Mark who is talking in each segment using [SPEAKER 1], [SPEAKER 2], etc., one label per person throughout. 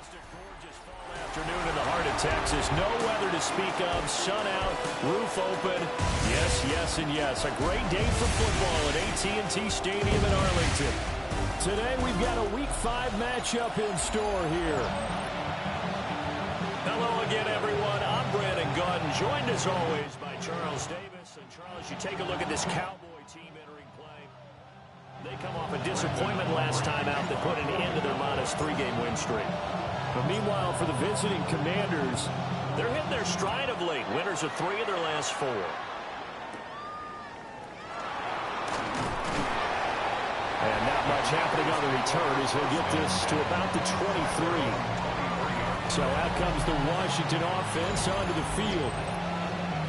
[SPEAKER 1] Afternoon in the heart of Texas. No weather to speak of. Sun out, roof open. Yes, yes, and yes. A great day for football at AT&T Stadium in Arlington. Today we've got a Week 5 matchup in store here. Hello again, everyone. I'm Brandon Gaudin, joined as always by Charles Davis. And Charles, you take a look at this Cowboy team entering play. They come off a disappointment last time out that put an end to their modest 3-game win streak. But meanwhile, for the visiting Commanders, they're hitting their stride of late. Winners of 3 of their last 4. And not much happening on the return as he'll get this to about the 23. So out comes the Washington offense onto the field.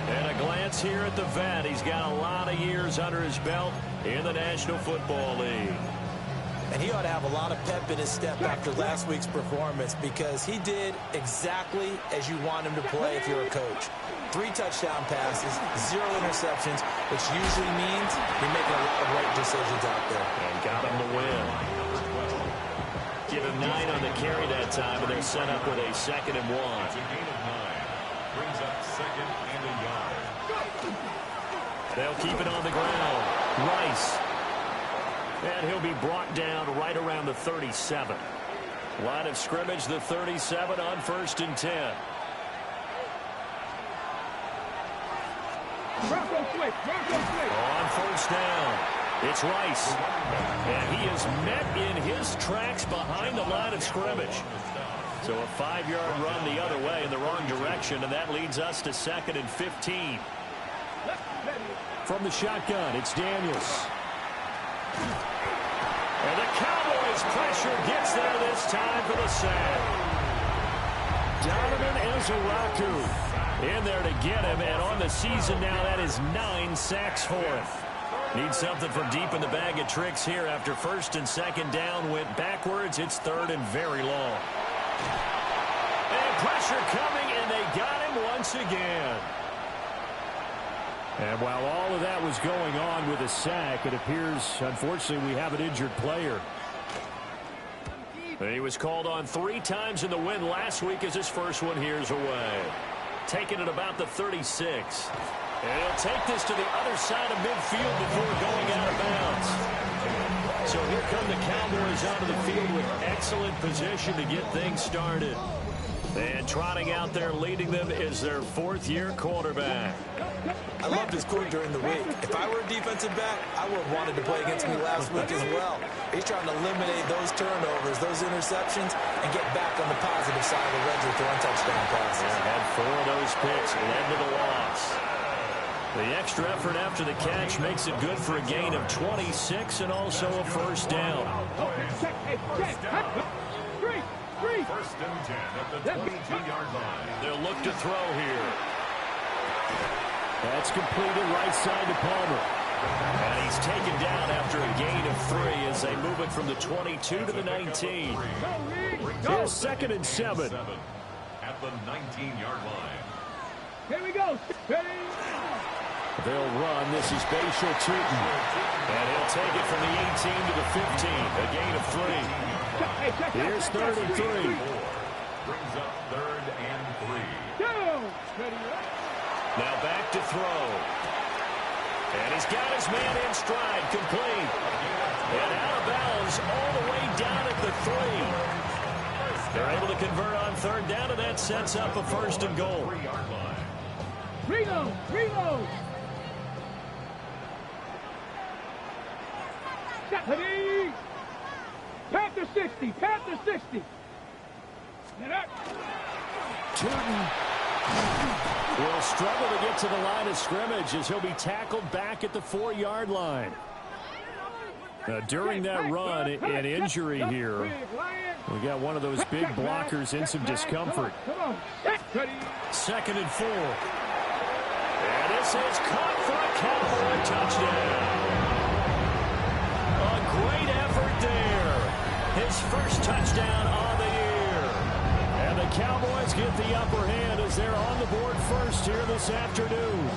[SPEAKER 1] And a glance here at the vet. He's got a lot of years under his belt in the National Football League.
[SPEAKER 2] And he ought to have a lot of pep in his step after last week's performance because he did exactly as you want him to play if you're a coach. 3 touchdown passes, 0 interceptions, which usually means you're making a lot of right decisions out there.
[SPEAKER 1] And got him the win. Give him 9 on the carry that time, and they're set up with a 2nd and 1.
[SPEAKER 3] It's a gain of 9. Brings up 2nd and a yard.
[SPEAKER 1] They'll keep it on the ground. Rice. And he'll be brought down right around the 37. Line of scrimmage, the 37 on 1st and 10. On 1st down, it's Rice. And he is met in his tracks behind the line of scrimmage. So a 5-yard run the other way in the wrong direction, and that leads us to 2nd and 15. From the shotgun, it's Daniels. And the Cowboys' pressure gets there this time for the sack. Donovan Ezeraku in there to get him, and on the season now, that is 9 sacks for him. Needs something from deep in the bag of tricks here after 1st and 2nd down went backwards. It's 3rd and very long. And pressure coming, and they got him once again. And while all of that was going on with a sack, it appears, unfortunately, we have an injured player. He was called on 3 times in the win last week as his first one here's away. Taking it about the 36. And he'll take this to the other side of midfield before going out of bounds. So here come the Cowboys onto the field with excellent position to get things started. And trotting out there leading them is their 4th-year quarterback.
[SPEAKER 2] I loved his quote during the week. If I were a defensive back, I would have wanted to play against me last week as well. He's trying to eliminate those turnovers, those interceptions, and get back on the positive side of the ledger throwing touchdown passes.
[SPEAKER 1] Yeah, had 4 of those picks, led to the loss. The extra effort after the catch makes it good for a gain of 26 and also a 1st down.
[SPEAKER 3] 1st and 10 at the 22-yard line.
[SPEAKER 1] They'll look to throw here. That's completed right side to Palmer. And he's taken down after a gain of 3 as they move it from the 22 to the 19. Here's 2nd and 7.
[SPEAKER 3] At the 19-yard line.
[SPEAKER 4] Here we go.
[SPEAKER 1] They'll run. This is Bashal Tootin. And he'll take it from the 18 to the 15. A gain of 3. Here's 3rd and 3.
[SPEAKER 3] Brings up 3rd and 3.
[SPEAKER 1] Now back to throw. And he's got his man in stride, complete. And out of bounds all the way down at the 3. They're able to convert on 3rd down, and that sets up a 1st and goal.
[SPEAKER 3] 3-yard line.
[SPEAKER 4] Reload. Panther 60.
[SPEAKER 1] Tootin will struggle to get to the line of scrimmage as he'll be tackled back at the 4-yard line. During that run, an injury here. We got one of those big blockers in some discomfort. 2nd and 4. And this is caught for a Cowboy touchdown. A great effort there. His 1st touchdown on the year. And the Cowboys get the upper hand as they're on the board first here this afternoon.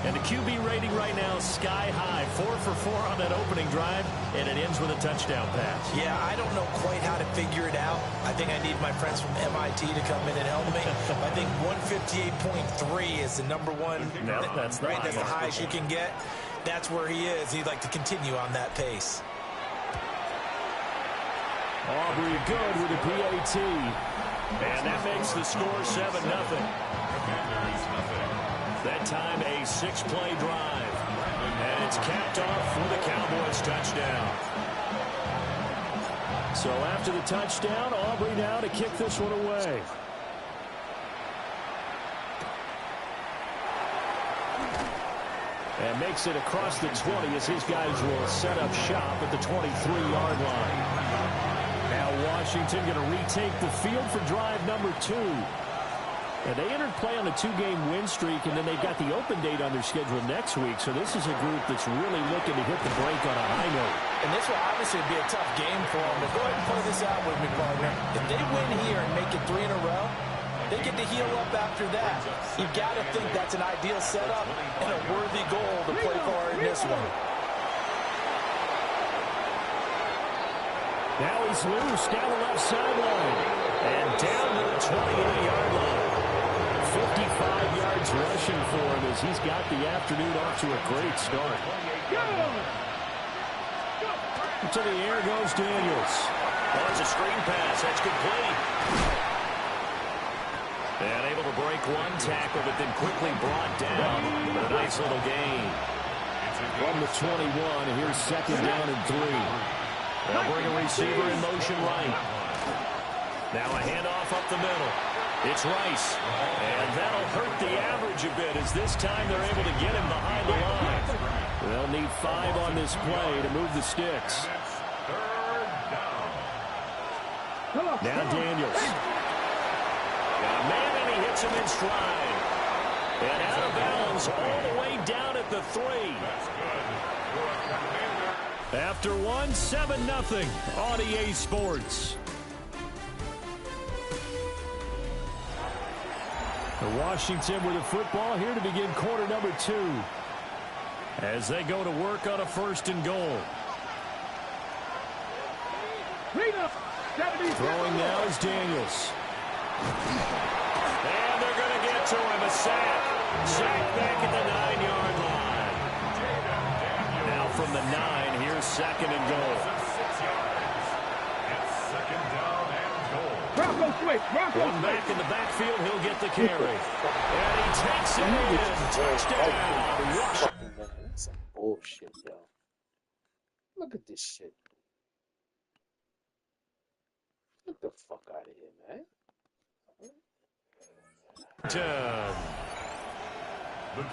[SPEAKER 1] And the QB rating right now is sky high. 4 for 4 on that opening drive, and it ends with a touchdown pass.
[SPEAKER 2] Yeah, I don't know quite how to figure it out. I think I need my friends from MIT to come in and help me. I think 158.3 is the number one.
[SPEAKER 1] No, that's the
[SPEAKER 2] right. That's the highest you can get. That's where he is. He'd like to continue on that pace.
[SPEAKER 1] Aubrey good with a PAT. And that makes the score 7-0. That time a 6-play drive. And it's capped off with a Cowboys touchdown. So after the touchdown, Aubrey now to kick this one away. And makes it across the 20 as his guys will set up shop at the 23-yard line. Now Washington going to retake the field for drive number 2. And they entered play on a 2-game win streak, and then they've got the open date on their schedule next week. So this is a group that's really looking to hit the break on a high note.
[SPEAKER 2] And this will obviously be a tough game for them. But go ahead and play this out with me, partner. If they win here and make it 3 in a row, they get to heal up after that. You've got to think that's an ideal setup and a worthy goal to play for in this one.
[SPEAKER 1] Now he's loose down the left sideline. And down to the 28-yard line. 55 yards rushing for him as he's got the afternoon off to a great start. To the air goes Daniels. Oh, it's a screen pass. That's complete. And able to break one tackle, but then quickly brought down with a nice little gain. From the 21, here's second down and 3. They'll bring a receiver in motion right. Now a handoff up the middle. It's Rice. And that'll hurt the average a bit as this time they're able to get him behind the line. They'll need 5 on this play to move the sticks. Now Daniels. Got a man and he hits him in stride. And out of bounds all the way down at the 3. After one, 7-0 on EA Sports. Washington with the football here to begin quarter number 2. As they go to work on a 1st and goal. Throwing now is Daniels. And they're going to get to him. A sack. Sack back at the 9-yard line. Now from the 9, here's 2nd and goal. One back in the backfield, he'll get the carry. And he takes it in. Touchdown.
[SPEAKER 5] Man, that's some bullshit, yo. Look at this shit. Get the fuck out of here, man.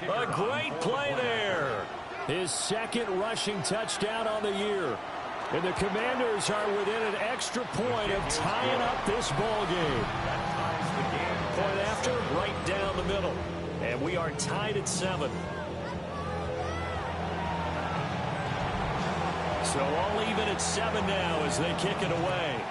[SPEAKER 1] A great play there. His 2nd rushing touchdown on the year. And the Commanders are within an extra point of tying up this ball game. Point after, right down the middle. And we are tied at 7. So all even at 7 now as they kick it away.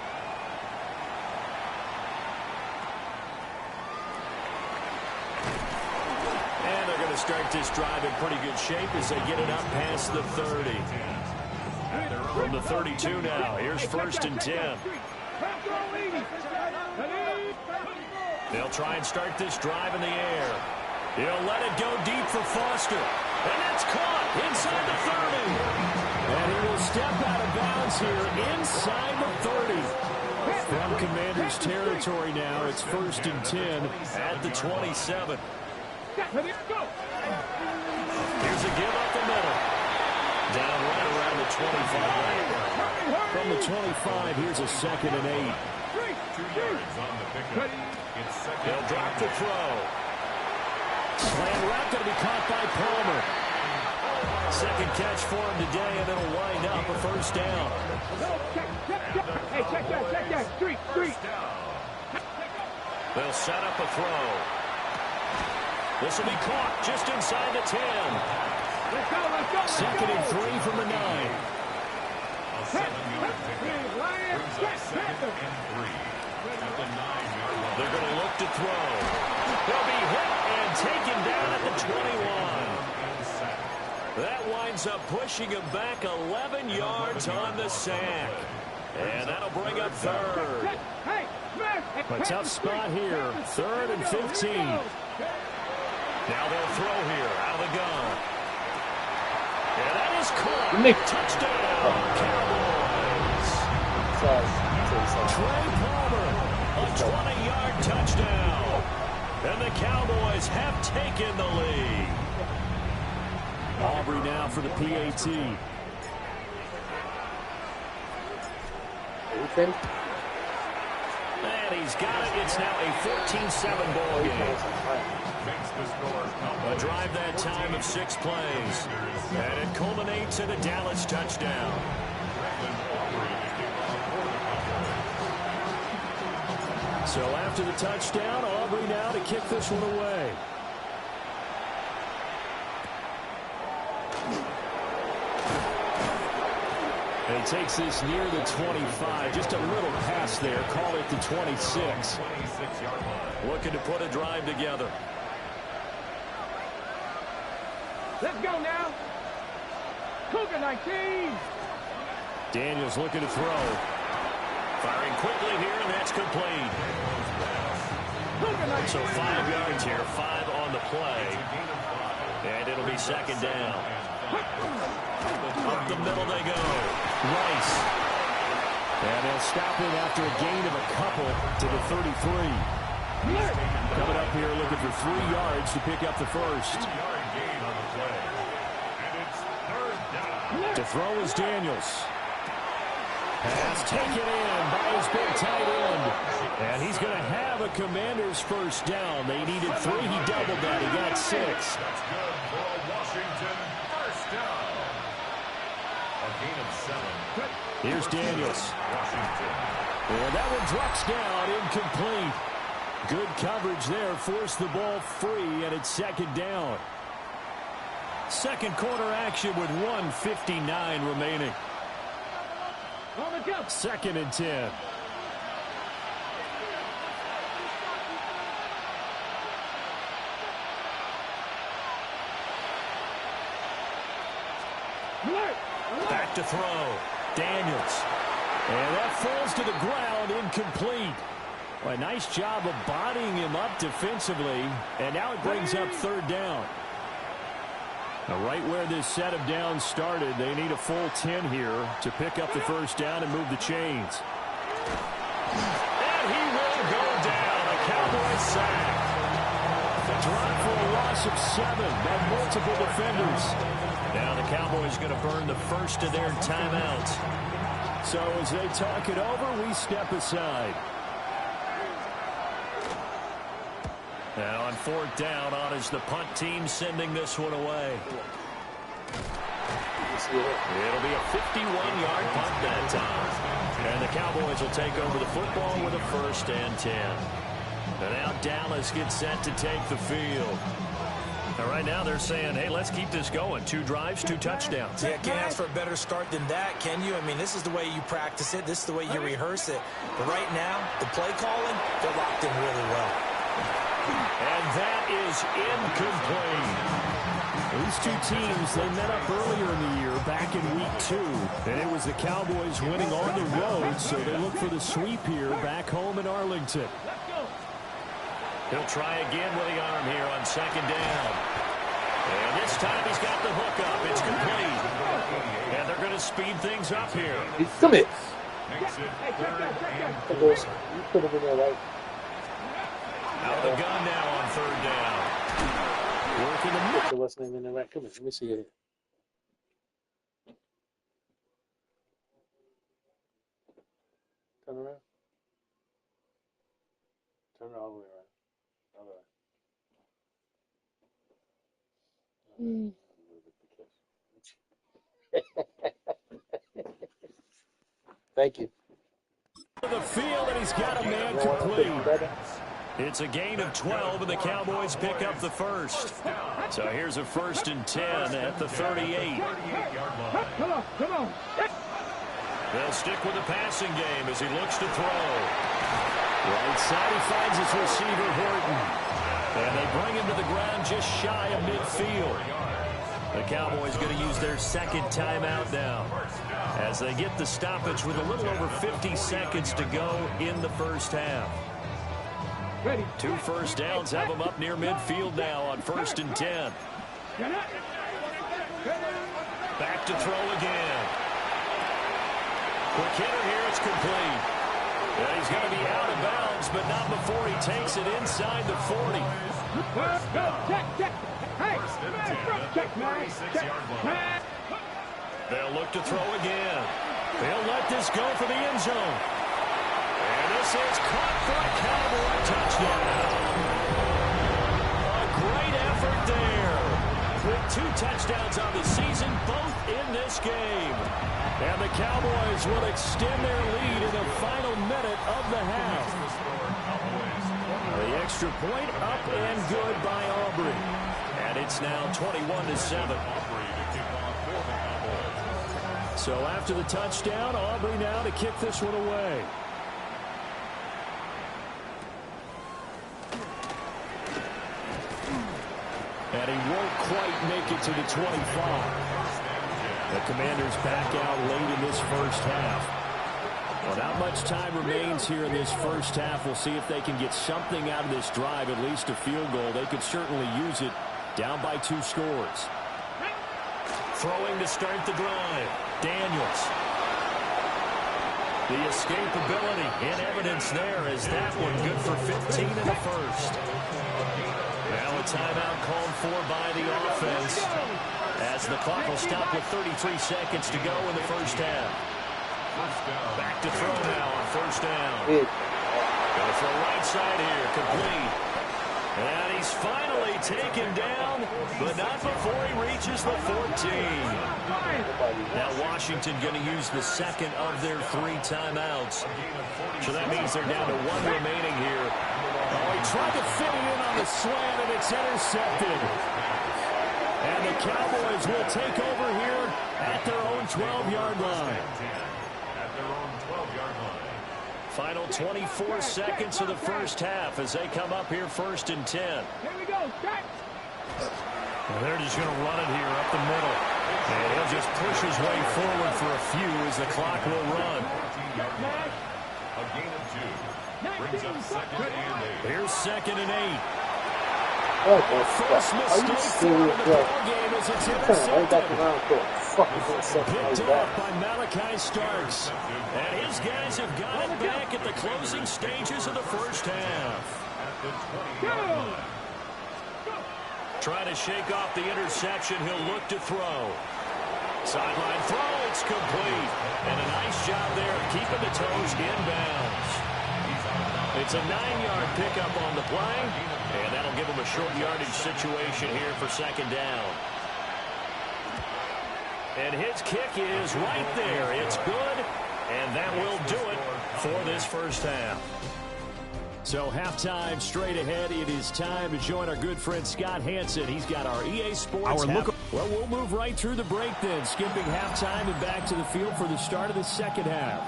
[SPEAKER 1] And they're going to start this drive in pretty good shape as they get it up past the 30. From the 32 now, here's 1st and 10. They'll try and start this drive in the air. He'll let it go deep for Foster. And that's caught inside the 30. And he will step out of bounds here inside the 30. From Commanders territory now, it's 1st and 10 at the 27. Here's a give up the middle. Down right around the 25. From the 25, here's a 2nd and 8.
[SPEAKER 3] 2 yards on the pickup.
[SPEAKER 1] They'll drop the throw. Slant route going to be caught by Palmer. 2nd catch for him today, and it'll wind up a 1st down.
[SPEAKER 4] Hey, check that. Street.
[SPEAKER 1] They'll set up a throw. This will be caught just inside the 10.
[SPEAKER 4] Let's go.
[SPEAKER 1] 2nd and 3 from the 9.
[SPEAKER 3] A 7-yard pickup brings up 2nd and 3 at the 9-yard line.
[SPEAKER 1] They're going to look to throw. They'll be hit and taken down at the 21. ends up pushing him back 11 yards on the sack. And that'll bring up third.
[SPEAKER 4] A tough spot here. 3rd and 15.
[SPEAKER 1] Now they'll throw here out of the gun. And that is caught. Touchdown, Cowboys. Trey Palmer, a 20-yard touchdown. And the Cowboys have taken the lead.
[SPEAKER 4] Aubrey now for the PAT.
[SPEAKER 1] And he's got it. It's now a 14-7 ball game. A drive that time of 6 plays. And it culminates in a Dallas touchdown.
[SPEAKER 4] So after the touchdown, Aubrey now to kick this one away. And he takes this near the 25. Just a little pass there. Call it the 26.
[SPEAKER 1] Looking to put a drive together.
[SPEAKER 4] Let's go now. Cougar 19.
[SPEAKER 1] Daniels looking to throw. Firing quickly here, and that's complete. So 5 yards here, 5 on the play. And it'll be second down. Up the middle they go. Rice.
[SPEAKER 4] And they'll stop it after a gain of a couple to the 33. Coming up here looking for 3 yards to pick up the first. To throw is Daniels. Pass taken in by his big tight end. And he's going to have a Commander's first down. They needed 3. He doubled that. He got 6.
[SPEAKER 3] That's good for a Washington first down. A gain of 7.
[SPEAKER 4] Here's Daniels. And that one drops down, incomplete. Good coverage there. Forced the ball free, and it's second down. Second quarter action with 1:59 remaining. 2nd and 10.
[SPEAKER 1] Back to throw. Daniels.
[SPEAKER 4] And that falls to the ground, incomplete. Well, a nice job of bodying him up defensively, and now it brings up 3rd down. Now, right where this set of downs started, they need a full 10 here to pick up the first down and move the chains.
[SPEAKER 1] And he will go down. A Cowboys sack.
[SPEAKER 4] Drop for a loss of 7 by multiple defenders.
[SPEAKER 1] Now the Cowboys going to burn the first of their timeouts.
[SPEAKER 4] So as they talk it over, we step aside.
[SPEAKER 1] Now on 4th down, on is the punt team sending this one away. It'll be a 51-yard punt that time. And the Cowboys will take over the football with a 1st and 10. And now Dallas gets set to take the field. And right now they're saying, hey, let's keep this going. 2 drives, 2 touchdowns.
[SPEAKER 2] Yeah, can't ask for a better start than that, can you? I mean, this is the way you practice it. This is the way you rehearse it. But right now, the play calling, they're locked in really well.
[SPEAKER 1] And that is incomplete.
[SPEAKER 4] These 2 teams, they met up earlier in the year, back in week 2. And it was the Cowboys winning on the road, so they look for the sweep here back home in Arlington.
[SPEAKER 1] He'll try again with the arm here on 2nd down. And this time he's got the hook up. It's complete. And they're going to speed things up here.
[SPEAKER 5] Come here.
[SPEAKER 3] Makes it 3rd and 4.
[SPEAKER 5] You put him in there right.
[SPEAKER 1] Out of the gun now on 3rd down.
[SPEAKER 4] Working the middle.
[SPEAKER 5] Put what's name in there right. Come here. Let me see it. Turn around. Turn all the way around. All right. Thank you.
[SPEAKER 4] The field, and he's got a man complete.
[SPEAKER 1] It's a gain of 12, and the Cowboys pick up the first. So here's a 1st and 10 at the 38.
[SPEAKER 4] Come on.
[SPEAKER 1] They'll stick with the passing game as he looks to throw.
[SPEAKER 4] Right side, he finds his receiver, Horton.
[SPEAKER 1] And they bring him to the ground just shy of midfield. The Cowboys going to use their second timeout now as they get the stoppage with a little over 50 seconds to go in the first half. 2 first downs have them up near midfield now on 1st and 10. Back to throw again. Quick hitter here, it's complete. And he's going to be out of bounds, but not before he takes it inside the 40. They'll look to throw again. They'll let this go for the end zone. And this is caught for a Cowboy touchdown. A great effort there. With 2 touchdowns on the season, both in this game. And the Cowboys will extend their lead in the final minute of the half. The extra point up and good by Aubrey. And it's now 21-7. So after the touchdown, Aubrey now to kick this one away. And he won't quite make it to the 25. The Commanders back out late in this first half. Well, not much time remains here in this first half. We'll see if they can get something out of this drive, at least a field goal. They could certainly use it down by 2 scores. Throwing to start the drive. Daniels. The escapability in evidence there as that one good for 15 in the first. Now a timeout called for by the offense as the clock will stop with 33 seconds to go in the first half. Back to throw now on 1st down. Going for right side here, complete. And he's finally taken down, but not before he reaches the 14. Now Washington going to use the second of their 3 timeouts. So that means they're down to 1 remaining here. Oh, he tried to fit it in on the slant, and it's intercepted. And the Cowboys will take over here at their own 12-yard line. Final 24 seconds of the first half as they come up here 1st and 10.
[SPEAKER 6] Here we go, start.
[SPEAKER 1] Well, they're just going to run it here up the middle. And he'll just push his way forward for a few as the clock will run.
[SPEAKER 3] A gain of 2. Brings up 2nd and 8.
[SPEAKER 1] Here's 2nd and 8.
[SPEAKER 5] First mistake in the
[SPEAKER 1] ballgame as it's intercepted. Picked off by Malachi Starks. And his guys have got it back at the closing stages of the first half. Trying to shake off the interception. He'll look to throw. Sideline throw. It's complete. And a nice job there of keeping the toes inbounds. It's a 9-yard pickup on the play. And that'll give him a short yardage situation here for 2nd down. And his kick is right there. It's good. And that will do it for this first half. So halftime straight ahead. It is time to join our good friend Scott Hansen. He's got our EA Sports half. Well, we'll move right through the break then, skipping halftime and back to the field for the start of the second half.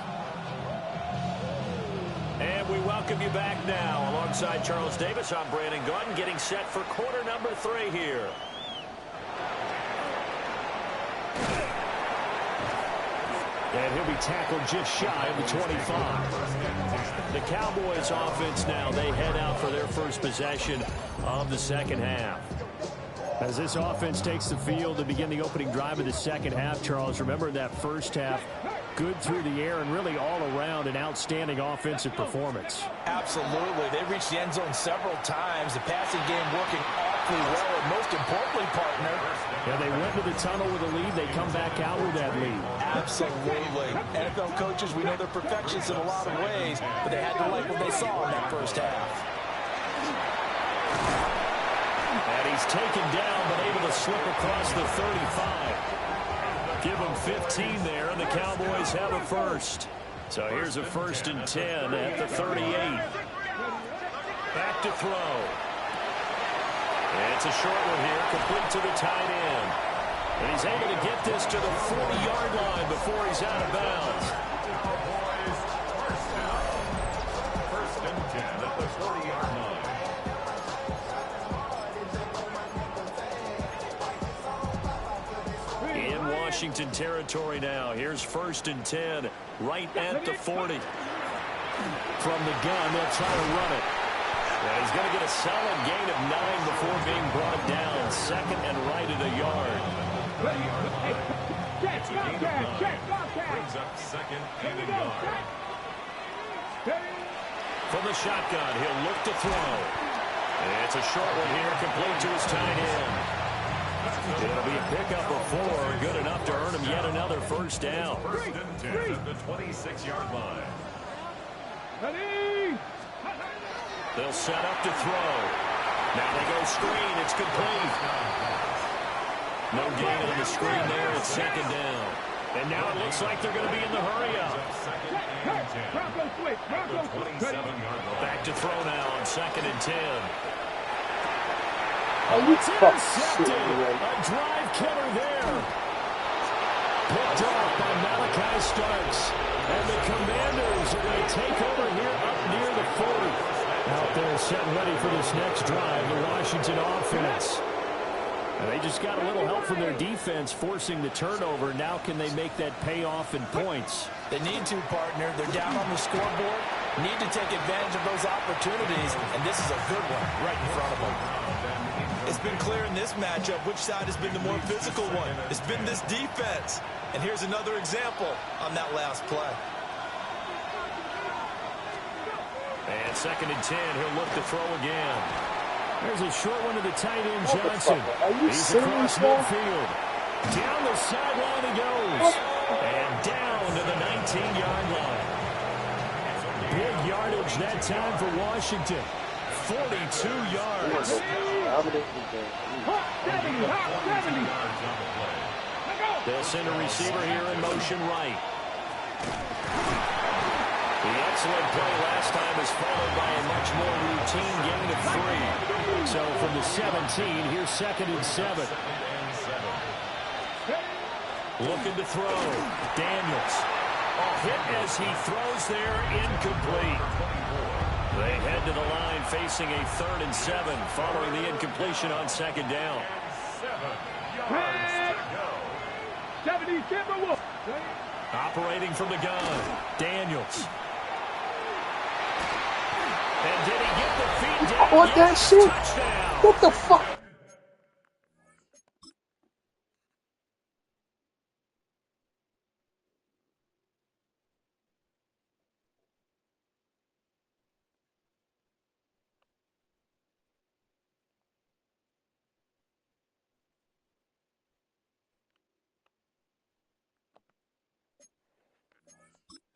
[SPEAKER 1] And we welcome you back now. Alongside Charles Davis, I'm Brandon Gordon, getting set for quarter number 3 here. And he'll be tackled just shy of the 25. The Cowboys offense now, they head out for their first possession of the second half. As this offense takes the field to begin the opening drive of the second half, Charles, remember that first half, good through the air and really all around an outstanding offensive performance.
[SPEAKER 2] Absolutely. They reached the end zone several times. The passing game working awfully well. And most importantly, partner,
[SPEAKER 4] yeah, they went to the tunnel with a lead. They come back out with that lead.
[SPEAKER 2] Absolutely. NFL coaches, we know they're perfectionists in a lot of ways, but they had to like what they saw in that first half.
[SPEAKER 1] And he's taken down, but able to slip across the 35. Give him 15 there, and the Cowboys have a first. So here's a 1st and 10 at the 38. Back to throw. And it's a short one here, complete to the tight end. And he's able to get this to the 40-yard line before he's out of bounds.
[SPEAKER 3] First and 10 at the 40-yard line.
[SPEAKER 1] Washington territory now. Here's 1st and 10, right at the 40.
[SPEAKER 4] From the gun, they'll try to run it.
[SPEAKER 1] Yeah, he's going to get a solid gain of 9 before being brought down. 2nd and right at a yard.
[SPEAKER 3] Brings up 2nd and a yard.
[SPEAKER 1] From the shotgun, he'll look to throw. It's a short one here, complete to his tight end. It'll be a pickup of 4, good enough to earn him yet another 1st down.
[SPEAKER 3] 1st and 10 at the 26-yard line.
[SPEAKER 1] They'll set up to throw. Now they go screen. It's complete. No gain on the screen there. It's 2nd down. And now it looks like they're going to be in the hurry-up. Back to throw now on 2nd and 10.
[SPEAKER 5] Oh, you fuck
[SPEAKER 4] Intercepted.
[SPEAKER 5] shit, man.
[SPEAKER 4] A drive killer there. Picked off by Malachi Starks. And the Commanders are going to take over here up near the 40. Out there set ready for this next drive, the Washington offense. And they just got a little help from their defense forcing the turnover. Now can they make that pay off in points?
[SPEAKER 2] They need to, partner. They're down on the scoreboard. Need to take advantage of those opportunities, and this is a good one right in front of them. It's been clear in this matchup which side has been the more physical one. It's been this defense. And here's another example on that last play.
[SPEAKER 1] And 2nd and 10, he'll look to throw again.
[SPEAKER 4] There's a short one to the tight end, Johnson.
[SPEAKER 5] Are you
[SPEAKER 4] He's
[SPEAKER 5] serious,
[SPEAKER 4] across
[SPEAKER 5] man?
[SPEAKER 4] midfield. Down the sideline he goes.
[SPEAKER 1] And down to the 19-yard line.
[SPEAKER 4] Big yardage that time for Washington.
[SPEAKER 1] 42 yards.
[SPEAKER 5] Dominating the game.
[SPEAKER 1] They'll send a receiver here in motion right. The excellent play last time is followed by a much more routine gain of 3.
[SPEAKER 4] So from the 17, here's 2nd and 7.
[SPEAKER 1] Looking to throw. Daniels. A hit as he throws there, incomplete. They head to the line facing a 3rd and 7 following the incompletion on 2nd down.
[SPEAKER 3] 7 yards to go.
[SPEAKER 1] Operating from the gun. Daniels. And did he get the feet down?
[SPEAKER 5] What that
[SPEAKER 1] Yes,
[SPEAKER 5] shit?
[SPEAKER 1] touchdown.
[SPEAKER 5] What the fuck?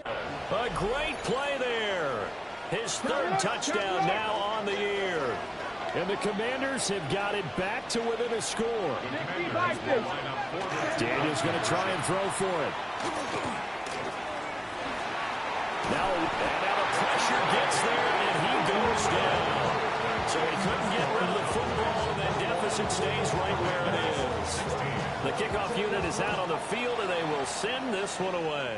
[SPEAKER 1] A great play there. His 3rd touchdown now on the year.
[SPEAKER 4] And the Commanders have got it back to within a score. Daniel's going to try and throw for it.
[SPEAKER 1] Now the pressure gets there, and he goes down. So he couldn't get rid of the football, and that deficit stays right where it is. The kickoff unit is out on the field, and they will send this one away.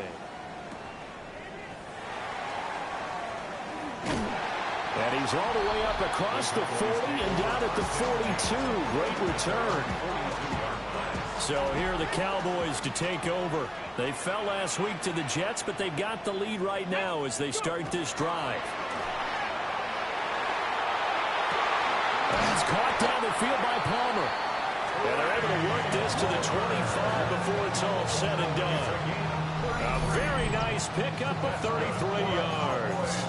[SPEAKER 4] And he's all the way up across the 40 and down at the 42. Great return.
[SPEAKER 1] So here are the Cowboys to take over. They fell last week to the Jets, but they've got the lead right now as they start this drive.
[SPEAKER 4] It's caught down the field by Palmer.
[SPEAKER 1] And they're able to work this to the 25 before it's all said and done. A very nice pickup of 33 yards.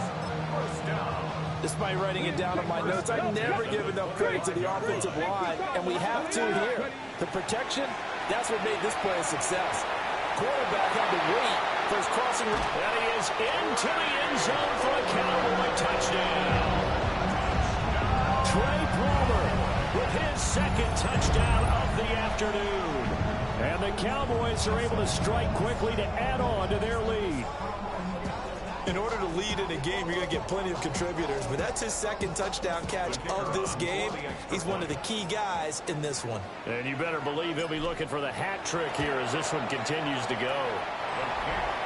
[SPEAKER 2] Despite writing it down on my notes, I never give enough credit to the offensive line, and we have to here. The protection, that's what made this play a success. Quarterback had to wait for his crossing.
[SPEAKER 1] And he is into the end zone for a Cowboy touchdown.
[SPEAKER 4] Trey Palmer
[SPEAKER 1] With his 2nd touchdown of the afternoon.
[SPEAKER 4] and the Cowboys are able to strike quickly to add on to their lead.
[SPEAKER 2] In order to lead in a game, you're going to get plenty of contributors, but that's his 2nd touchdown catch of this game. He's one of the key guys in this one.
[SPEAKER 1] And you better believe he'll be looking for the hat trick here as this one continues to go.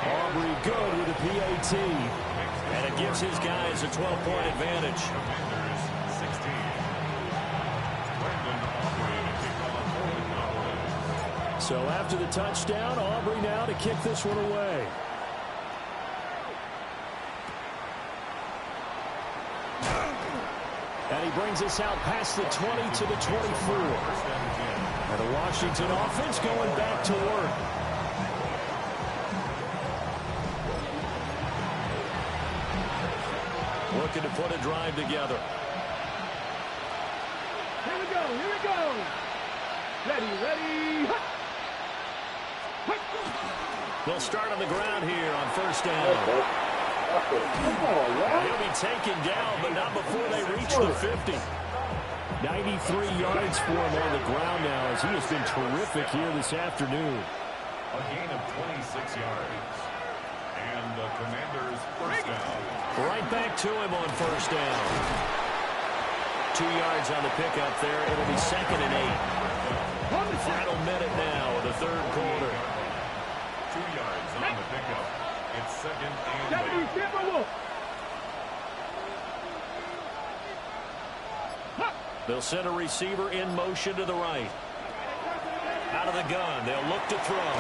[SPEAKER 4] Aubrey good with a PAT.
[SPEAKER 1] And it gives his guys a 12-point advantage.
[SPEAKER 4] So after the touchdown, Aubrey now to kick this one away. And he brings us out past the 20 to the 24. And the Washington offense going back to work.
[SPEAKER 1] Looking to put a drive together.
[SPEAKER 6] Here we go, here we go. Ready.
[SPEAKER 1] They'll start on the ground here on first down. He'll be taken down, but not before they reach the 50.
[SPEAKER 4] 93 yards for him on the ground now as he has been terrific here this afternoon.
[SPEAKER 3] A gain of 26 yards. And the Commanders' first down.
[SPEAKER 1] Right back to him on first down. 2 yards on the pickup there. It'll be 2nd and 8. Final minute now of the third quarter.
[SPEAKER 3] 2 yards on the pickup. It's 2nd and 8.
[SPEAKER 1] They'll send a receiver in motion to the right. Out of the gun. They'll look to throw.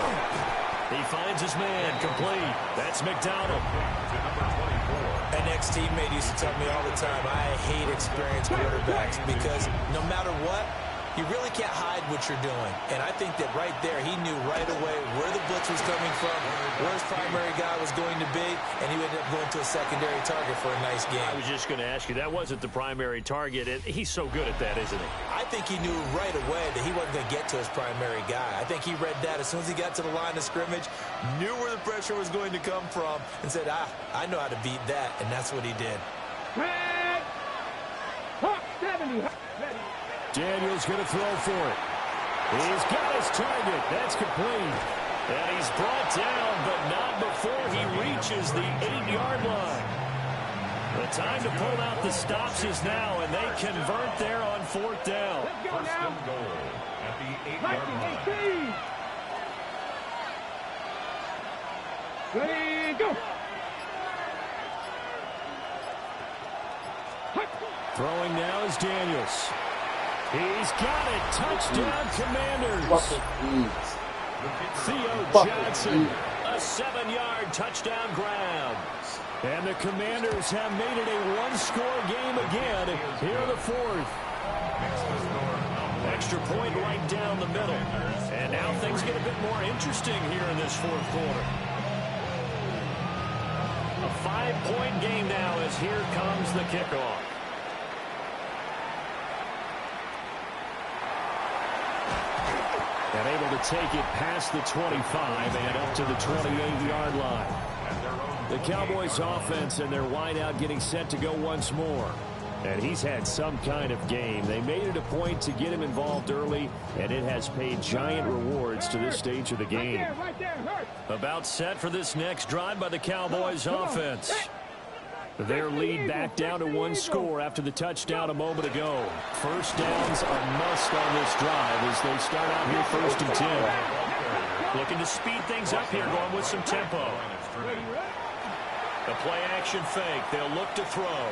[SPEAKER 1] He finds his man. Complete. That's McDonald.
[SPEAKER 3] To number 24.
[SPEAKER 2] An ex-teammate used to tell me all the time, I hate experienced quarterbacks because no matter what, you really can't hide what you're doing. And I think that right there, he knew right away where the blitz was coming from, where his primary guy was going to be, and he ended up going to a secondary target for a nice game.
[SPEAKER 1] I was just going to ask you, that wasn't the primary target, and he's so good at that, isn't he?
[SPEAKER 2] I think he knew right away that he wasn't going to get to his primary guy. I think he read that as soon as he got to the line of scrimmage, knew where the pressure was going to come from, and said, I know how to beat that, and that's what he did.
[SPEAKER 4] Daniel's going to throw for it. He's got his target. That's complete.
[SPEAKER 1] And he's brought down, but not before he reaches the 8-yard line. The time to pull out the stops is now, and they convert there on 4th down.
[SPEAKER 3] First and goal at the 8-yard line.
[SPEAKER 6] Ready, go.
[SPEAKER 4] Throwing now is Daniels. He's got it. Touchdown, Commanders. Theo Johnson.
[SPEAKER 1] A 7-yard touchdown grab.
[SPEAKER 4] And the Commanders have made it a one-score game again here in the 4th.
[SPEAKER 1] Extra point right down the middle. And now things get a bit more interesting here in this 4th quarter. A 5-point game now as here comes the kickoff.
[SPEAKER 4] And able to take it past the 25 and up to the 28-yard line. The Cowboys offense and their wideout getting set to go once more. And he's had some kind of game. They made it a point to get him involved early, and it has paid giant rewards to this stage of the game.
[SPEAKER 1] About set for this next drive by the Cowboys offense.
[SPEAKER 4] Their lead back down to one score after the touchdown a moment ago. First downs are must on this drive as they start out here 1st and 10.
[SPEAKER 1] Looking to speed things up here, going with some tempo. The play action fake. They'll look to throw.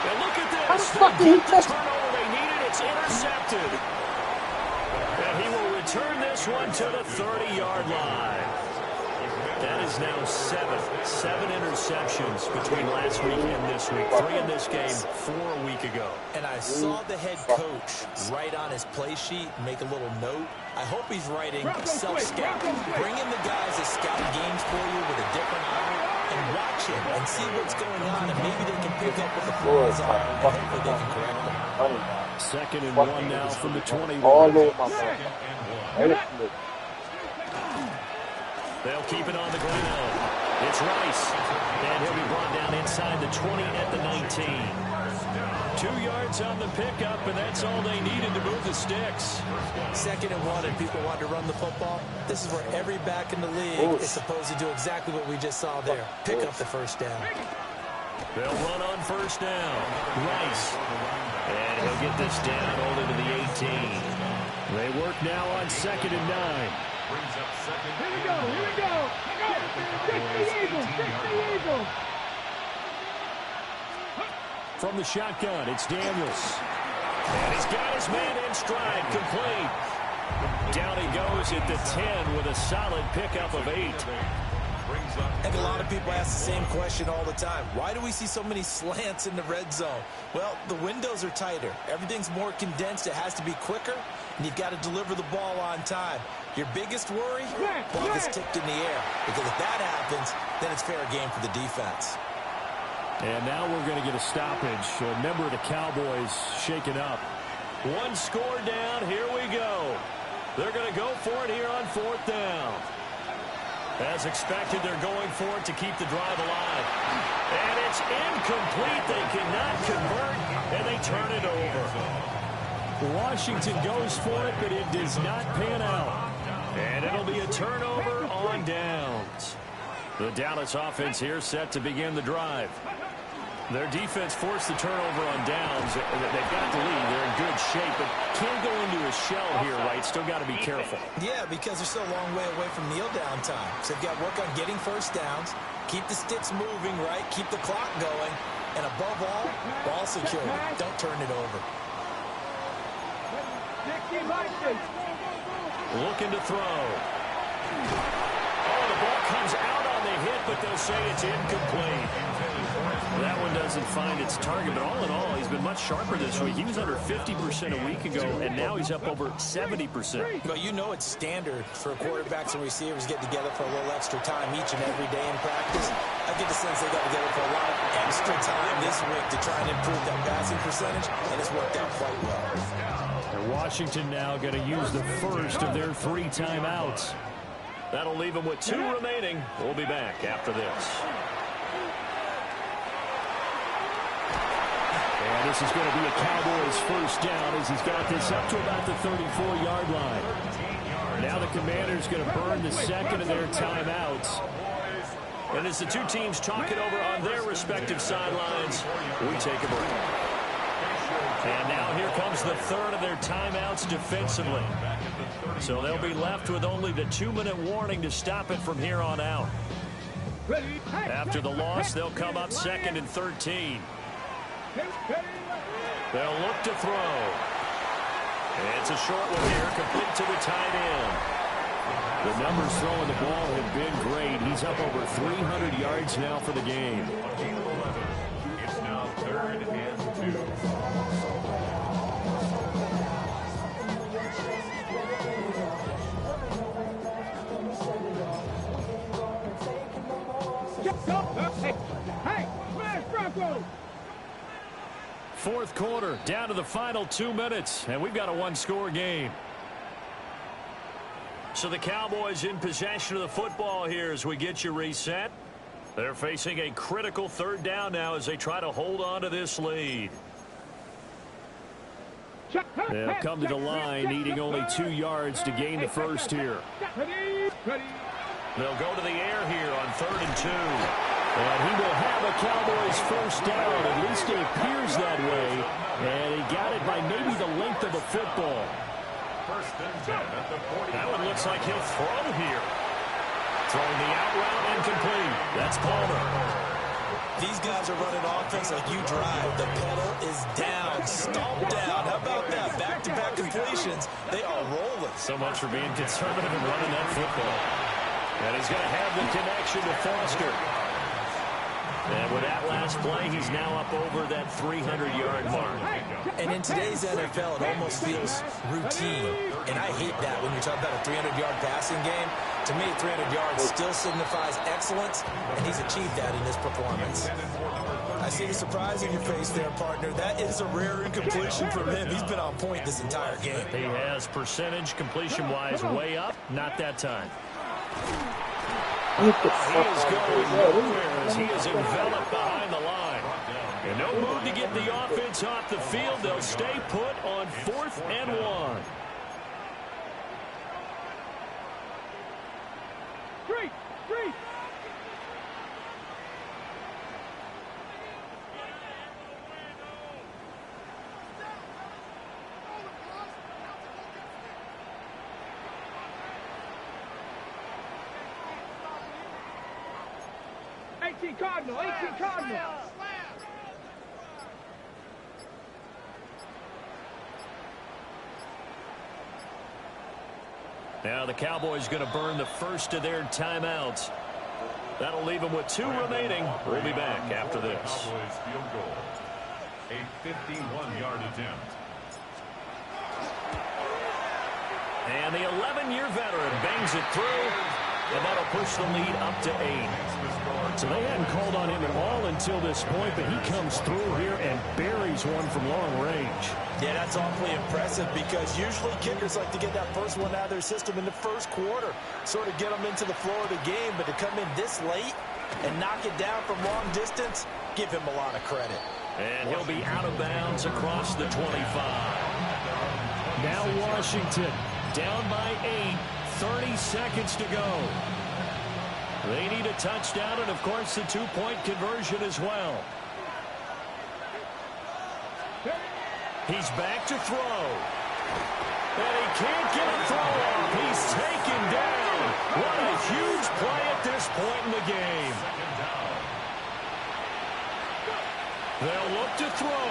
[SPEAKER 1] And look at this. They get the turnover they needed. It's intercepted. And he will return this one to the 30-yard line. That is now 7 interceptions between last week and this week. 3 in this game, 4 a week ago.
[SPEAKER 2] And I saw the head coach write on his play sheet, make a little note. I hope he's writing self-scout. Bring in the guys that scout games for you with a different eye and watch him and see what's going on, and maybe they can pick up what the flaws are, and hopefully they can correct them.
[SPEAKER 4] 2nd and 1 now from the 21.
[SPEAKER 1] They'll keep it on the ground. It's Rice. And he'll be brought down inside the 20 at the 19. 2 yards on the pickup, and that's all they needed to move the sticks.
[SPEAKER 2] 2nd and 1, and people want to run the football. This is where every back in the league is supposed to do exactly what we just saw there. Pick up the first down.
[SPEAKER 1] They'll run on first down. Rice. And he'll get this down all into the 18.
[SPEAKER 4] They work now on 2nd and 9.
[SPEAKER 3] Brings up 2nd.
[SPEAKER 6] Here we go, here we go. Fix the Eagles.
[SPEAKER 4] From the shotgun, it's Daniels.
[SPEAKER 1] And he's got his man in stride, complete. Down he goes at the 10 with a solid pickup of 8.
[SPEAKER 2] I think a lot of people ask the same question all the time. Why do we see so many slants in the red zone? Well, the windows are tighter. Everything's more condensed. It has to be quicker, and you've got to deliver the ball on time. Your biggest worry? Ball gets tipped in the air. Because if that happens, then it's fair game for the defense.
[SPEAKER 4] And now we're going to get a stoppage. A member of the Cowboys shaken up.
[SPEAKER 1] One score down. Here we go. They're going to go for it here on 4th down. As expected, they're going for it to keep the drive alive. And it's incomplete. They cannot convert, and they turn it over.
[SPEAKER 4] Washington goes for it, but it does not pan out.
[SPEAKER 1] And it'll be a turnover on downs. The Dallas offense here set to begin the drive. Their defense forced the turnover on downs. They've got the lead. They're in good shape, but can't go into a shell here, right? Still got to be careful.
[SPEAKER 2] Yeah, because they're still a long way away from kneel down time. So they've got to work on getting first downs, keep the sticks moving, right? Keep the clock going. And above all, ball security. Don't turn it over.
[SPEAKER 1] Looking to throw. Oh, the ball comes out on the hit, but they'll say it's incomplete. That one doesn't find its target, but all in all, he's been much sharper this week. He was under 50% a week ago, and now he's up over 70%.
[SPEAKER 2] Well, you know it's standard for quarterbacks and receivers get together for a little extra time each and every day in practice. I get the sense they got together for a lot of extra time this week to try and improve that passing percentage, and it's worked out quite well.
[SPEAKER 4] And Washington now going to use the first of their 3 timeouts.
[SPEAKER 1] That'll leave them with 2 remaining. We'll be back after this.
[SPEAKER 4] And this is going to be a Cowboys first down as he's got this up to about the 34-yard line. Now the Commanders going to burn the second of their timeouts.
[SPEAKER 1] And as the two teams talk it over on their respective sidelines, we take a break. And now here comes the third of their timeouts defensively. So they'll be left with only the 2-minute warning to stop it from here on out. After the loss, they'll come up 2nd and 13. They'll look to throw. It's a short one here, complete to the tight end.
[SPEAKER 4] The numbers throwing the ball have been great. He's up over 300 yards now for the game.
[SPEAKER 3] It's now 3rd and 2.
[SPEAKER 6] Hey, where's Bronco?
[SPEAKER 1] 4th quarter, down to the final 2 minutes, and we've got a 1-score game. So the Cowboys in possession of the football here as we get you reset. They're facing a critical 3rd down now as they try to hold on to this lead.
[SPEAKER 4] They'll come to the line, needing only 2 yards to gain the first here.
[SPEAKER 1] They'll go to the air here on 3rd and 2.
[SPEAKER 4] And he will have a Cowboys first down. At least it appears that way. And he got it by maybe the length of a football.
[SPEAKER 3] 1st and 10 at the 40.
[SPEAKER 1] That one looks like he'll throw here. Throwing the out route incomplete. That's Palmer.
[SPEAKER 2] These guys are running offense like you drive. The pedal is down, stomped down. How about that? Back-to-back completions. They are rolling.
[SPEAKER 1] So much for being conservative and running that football. And he's going to have the connection to Foster. And with that last play, he's now up over that 300-yard mark.
[SPEAKER 2] And in today's NFL, it almost feels routine. And I hate that when you're talking about a 300-yard passing game. To me, 300 yards still signifies excellence, and he's achieved that in this performance. I see the surprise in your face there, partner. That is a rare incompletion from him. He's been on point this entire game.
[SPEAKER 1] He has percentage completion-wise way up. Not that time. He is going nowhere as he is enveloped behind the line. And no move to get the offense off the field. They'll stay put on 4th and 1.
[SPEAKER 6] Street! Cardinal, 18 Cardinal.
[SPEAKER 1] Now the Cowboys going to burn the first of their timeouts. That'll leave them with 2 remaining. We'll be back after this.
[SPEAKER 3] Cowboys field goal. A 51-yard attempt.
[SPEAKER 1] And the 11-year veteran bangs it through, and that'll push the lead up to 8.
[SPEAKER 4] So they hadn't called on him at all until this point, but he comes through here and buries one from long range.
[SPEAKER 2] Yeah, that's awfully impressive because usually kickers like to get that first one out of their system in the first quarter, sort of get them into the flow of the game, but to come in this late and knock it down from long distance, give him a lot of credit.
[SPEAKER 1] And he'll be out of bounds across the 25.
[SPEAKER 4] Now Washington down by 8, 30 seconds to go. They need a touchdown and, of course, the 2-point conversion as well. He's back to throw. And he can't get a throw off. He's taken down. What a huge play at this point in the game. They'll look to throw.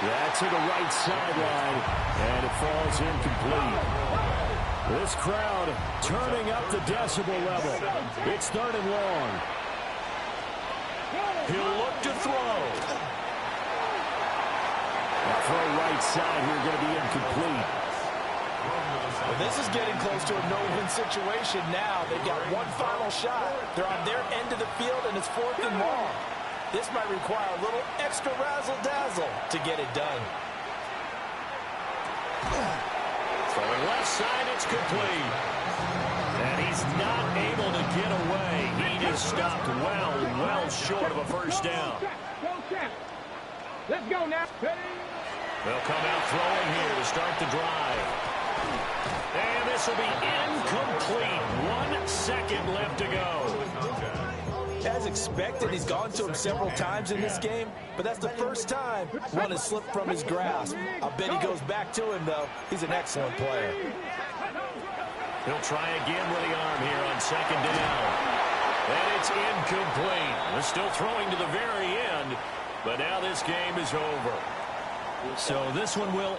[SPEAKER 4] That's to the right sideline, and it falls incomplete. This crowd turning up the decibel level. It's 3rd and long. He'll look to throw. The throw right side here going to be incomplete.
[SPEAKER 2] Well, this is getting close to a no-win situation now. They've got one final shot. They're on their end of the field, and it's 4th and long. This might require a little extra razzle-dazzle to get it done.
[SPEAKER 1] Throwing left side, it's complete. And he's not able to get away. He just stopped well short of a first down.
[SPEAKER 6] Let's go now.
[SPEAKER 1] They'll come out throwing here to start the drive. And this will be incomplete. 1 second left to go.
[SPEAKER 2] As expected, he's gone to him several times in this game, but that's the first time one has slipped from his grasp. I'll bet he goes back to him, though. He's an excellent player.
[SPEAKER 1] He'll try again with the arm here on 2nd down. And it's incomplete. They're still throwing to the very end, but now this game is over. So this one will